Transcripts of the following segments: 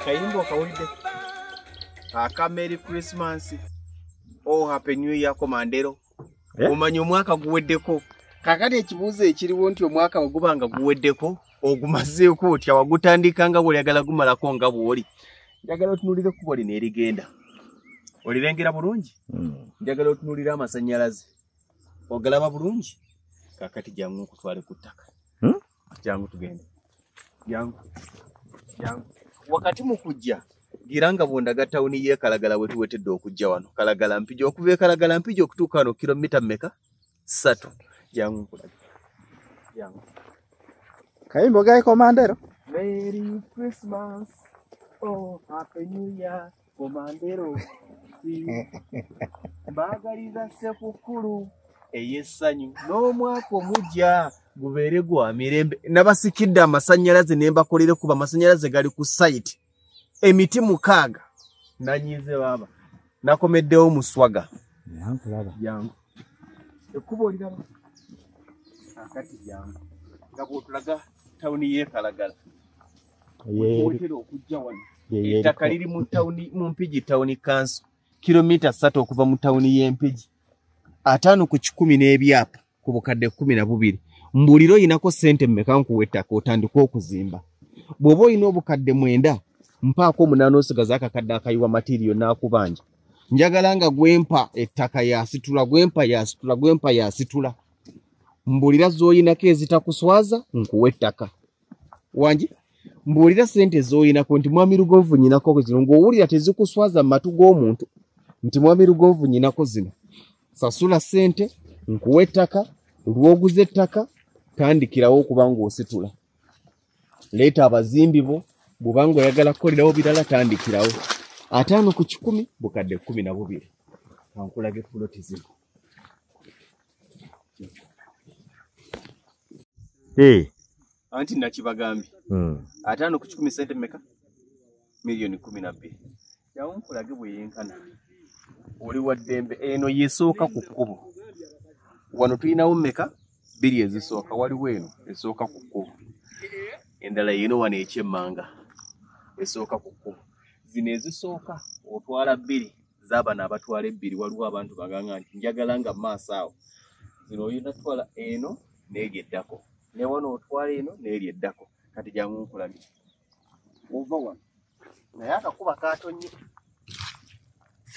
Akayimbo kawulidde aka Merry Christmas oh Happy New Year Komandero omanyi omwaka guweddeko kakati ekibuuzo ekiriwo nti omwaka ogubanga guweddeko ogumazeeko otya wagutandika bwe yagala gumalako nga bw'oli njagala otunulire kubo lino erigenda olirengera bulungi njagala otunulire amasannyalaze ogalaba bulungi kakati jangu kutwale ku ttaka jangu tugende jangu wakati mu kujja giranga bondaga tawuni ye Kalagala wetu wetedde okujja wano Kalagala mpiji okuva Kalagala mpiji okutuuka wano kilomita mmeka 3 jangu kulaga jangu kayimbo gae Komandero Merry Christmas oh Happy New Year Komandero bagaliza sekukulu eyesanyu n'omwaka omujja gubeere gwa mirembe nabasikidde amasannyalaze ne mbakolere kuba amasannyalaze gali ku site emiti mukaaga nanyize baba nakomeddewo muswaga jangu ekubo liraba akati jangu ngabo tulaga tawuni ye Kalagala wetera okujja wano ettaka liri mu tawuni mu Mpigi tawuni council kilomita 3 okuva mu tawuni y'Empigi 5 ku 10 n'ebyapa ku bukadde 12 mbuliro inako sente mmeka nkuwe ettaka otandika okuzimba bw'oba olina obukadde 9 mpaako 8 osigaza akakadde akayiwa material n'akubanja njagala nga gwempa ettaka yasitula gwempa yasitula mbulira z'oyinako ezitakuswaza nkuwe ettaka wangi mbulira sente z'oyinako nti mwami Lugonvu nyinako zino ng'owulira tezikuswaza mu matu g'omuntu nti mwami Lugonvu nyinako zino sasula sente nkuwe ettaka lwoguze ettaka tandikirawo okubanga ositula leeta abazimbi bo bw'obanga oyagala kukolerawo birala tandikirawo 5 ku 10 bukadde 12 kankulage fuloti zino anti nakibagambye 5 ku 10 sente mmeka milioni 12 yawunkulage bwe yenkana oli wa ddembe eno yesooka ku kkubo wano tulinawo mmeka 2 ezisooka waliwo eno esooka ku kkubo endala yino wano ekyemmanga esooka ku kkubo zino ezisooka otwala 2 z'abana abatwala 2 waliwo abantu baganga nti njagala nga maaso awo zino oyina twala eno n'eryeddako ne wano otwala eno n'eryeddako kati jangu nkulabye ova wano naye akakuba katonye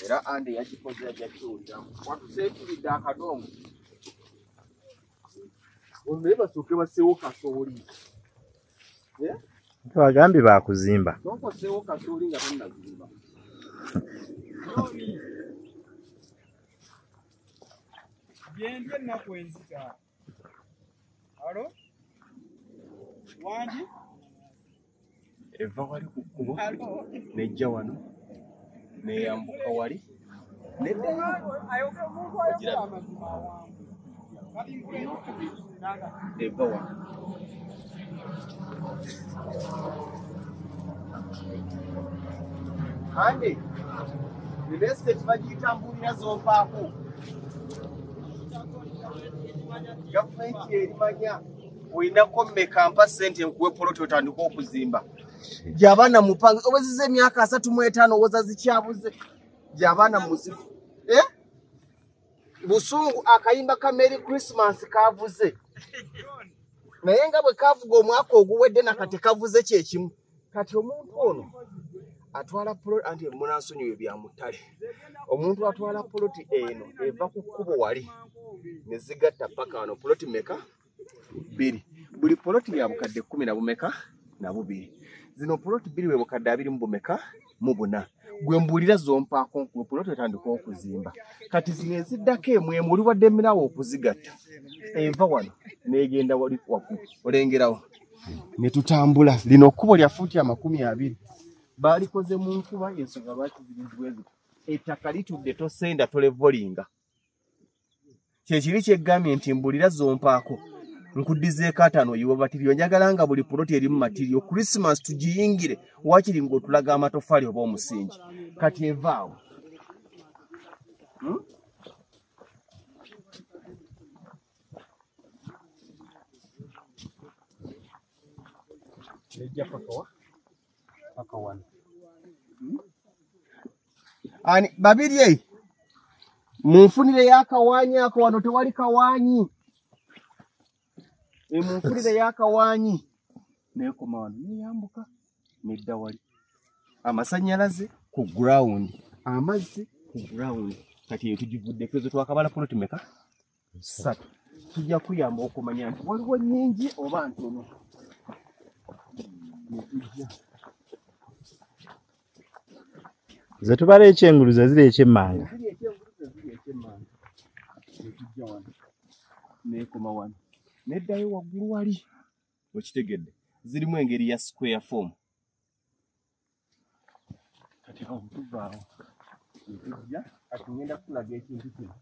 era ande yakikoze yajakiwuliramu watuseekiridde akadongo naye basooke baseewo kasooli bagambye bakuzimba nokoseewo kasooli nga tonnazimba Gende ennaku enzita. Alo? Wangi? Eva wali ku kkubo nejja wano neyambuka wali eva wano ande estate bagiyitambulira zompaako gavumenti erimanya olinako mmeka mpa ssente nkuwe poloti otandika okuzimba gy'abaana mupange oweziza emyaka 35 owoza zikyabuze gy'abaana muzifu busungu akayimba ka Merry Christmas kavuze naye nga bwe kavuga omwaka oguwedde nakati kavuze kyekimu kati omuntu ono atwala poloti anti munansonyiwe bya mutale omuntu atwala poloti eno eva ku kkubo wali ne zigatta paka wano poloti meka 2 buli poloti ya bukadde 10 na bumeka na 2 zino poloti 2 we bukadde 2 mu bumeka mu 4 gwe mbulira zompaako ku poloti otandika okuzimba kati zino eziddako emwe oli wadde mirawo okuzigatta eva wano negenda wali waku olengerawo ne tutambula lino kkubo lya fuuti 20 balikoze mu nkuba yensonga bakizirizibwezo ettaka litudde tosenda tolevolinga kyekiri kyegambye nti mbulira zompaako nkuddizeeko 5 yiwo batiriyo njagala nga buli poloti erimu matiriyo Christmas tugiyingire wakiri ng'otulaga amatofali oba omusingi kati evaawo nejja paka wano Ani babiri munfunire yakawanyi ako wano tewali kawanyi. Munfunire yakawanyi. Nekoma wano niyambuka nedda wali. Amasanyalaze ku ground. Amazzi ku ground. Kati eyo tugivuddeko ezo twakabala poloti meka? 3. Kijja kuyamba okumanya nti waliwo nnyingi oba ntono. Ze tubala ekyenguluze ziri ekyemmanga. Nekoma wano neddayo waggulu wali okitegedde zirimu engeri ya square form. Kati awo tuvaawo netujja kati ngenda kulaga ekintu kino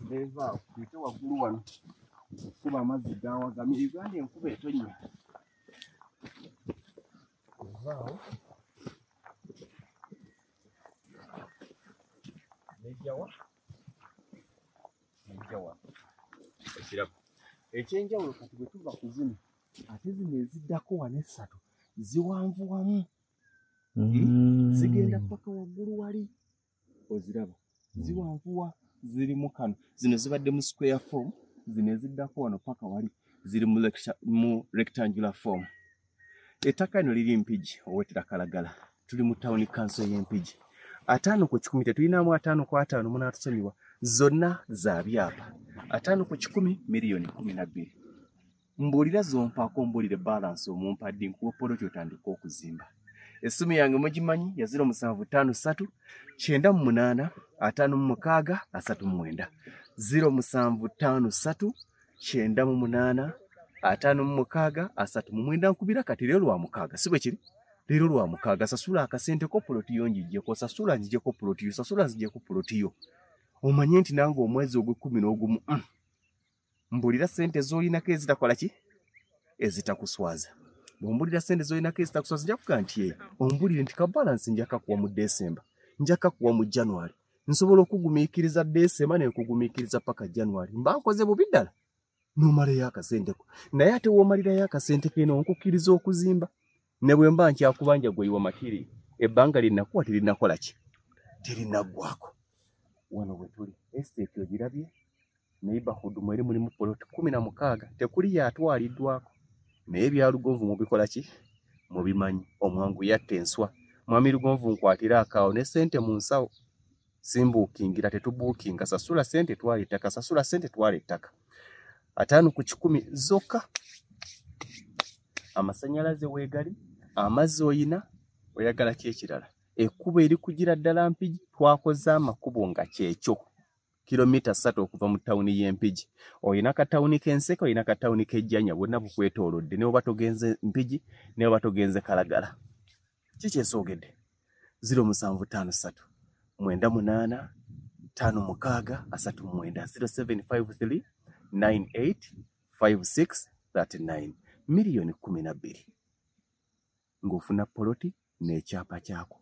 neevaawo tuyite waggulu wano okuba amazzi gawagamye Uganda enkuba etonnya. Evaawo nejjawa ekirabo ekyenjawulo kati bwe tuva ku zino ate zino eziddako wano 3 ziwanvu wamu. Zigenda paka waggulu wali oziraba ziwanvuwa zirimu kano zino zibadde mu square form zino eziddako wano paka wali ziri mu rectangular form. Ettaka lino liri Mpigi owetera Kalagala tuli mu town council y'Empigi. 5 ku 10 tetulinamu 5 ku 5 munaatusonyiwa zonna za byapa. 5 ku 10 miliyoni 12. Mbuulira zompaako mbuulire balance omumpadde nkuwa poloti otandika okuzimba. Essimu yange mugimanyi ya 0753 98 56 39 0753 98 56 39 nkubira kati lero lwa mukaaga si bwe kiri lero lwa mukaaga sasula akasente ko poloti yonjijeko sasula njijeko poloti yo sasula njijeko poloti yo omanye nti nange omwezi ogw'11 mbulira sente z'olinako ezitakola ki ezitakuswaza. Bombulira sente z'olinako ezitakuswaza nja kuga nti ombulire nti ka balance njaka kuwa mu December njaka kuwa mu January nsobola okugumiikiriza December ne kugumiikiriza paka January mba nkoze bubi ddala n'omala y'akasente ko naye ate w'omalira y'akasente keno nkukiriza okuzimba ne bwe mba nkyakubanja gweyiwa matiri ebbanga linnakuwa terinakola ki terinaggwako. Wano bwe tuli estate ogirabye neighborhood mweri mulimu poloti 16 tekuli yatwaliddwako naye bya Lugonvu mubikola ki mubimanyi. Omwangu yatta enswa mwami Lugonvu nkwatira akaawo ne sente mu nsawo simbuukingira tetubuukinga sasula sente twala ettaka sasula sente twala ettaka. 5 ku 10 zokka. Amasanyalaze weegali amazzi oyina oyagala ki ekirala. Ekkubo eri kugira ddala Mpigi twakoze amakubo nga kyekyo kilomita 3 okuva mu tawuni y'Empigi. Oyina katawuni k'Enseke oyina katawuni k'Ejjanya bonna bukwetoolodde ne oba togenze Mpigi ne oba togenze Kalagala. Kikyesoogedde 0753 98 56 39 0753 98 5639 miliyoni 12 ng'ofuna poloti n'ekyapa kyako.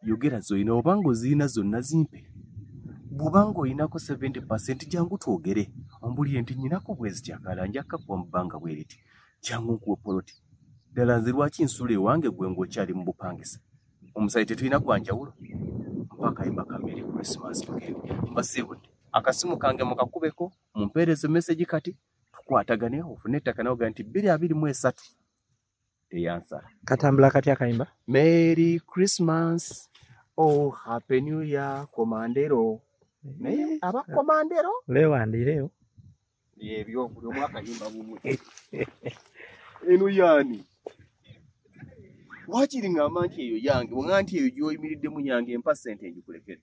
Yogera z'olina obanga ozirina zonna zimpe. Bw'obanga olinako 70% jangu twogere ombulire nti nnyinako bwezi kyakala njakka kuba mu bbanga bwe riti jangu nkuwe poloti. Ddala nze lwaki nsula ewange gwe ng'okyali mu bupangisa. Omusayi tetulina gwanjawulo mpaka ayimba ka Merry Christmas tugende mbasiibudde akasimu kange mukakubeko mumpeereze message kati tukwatagane ofune ettaka nawe ogaa nti 223 teyansala. Katambula katya akayimba? Merry Christmas oh Happy New Year Komandero. Naye abakomandero lewandireyo ebyo buli omwaka yimba bumwe eno yani wakiri ngamba nti eyo yange bwanga nti eyo gyoyimiriddemu yange empa sente enjikulekere.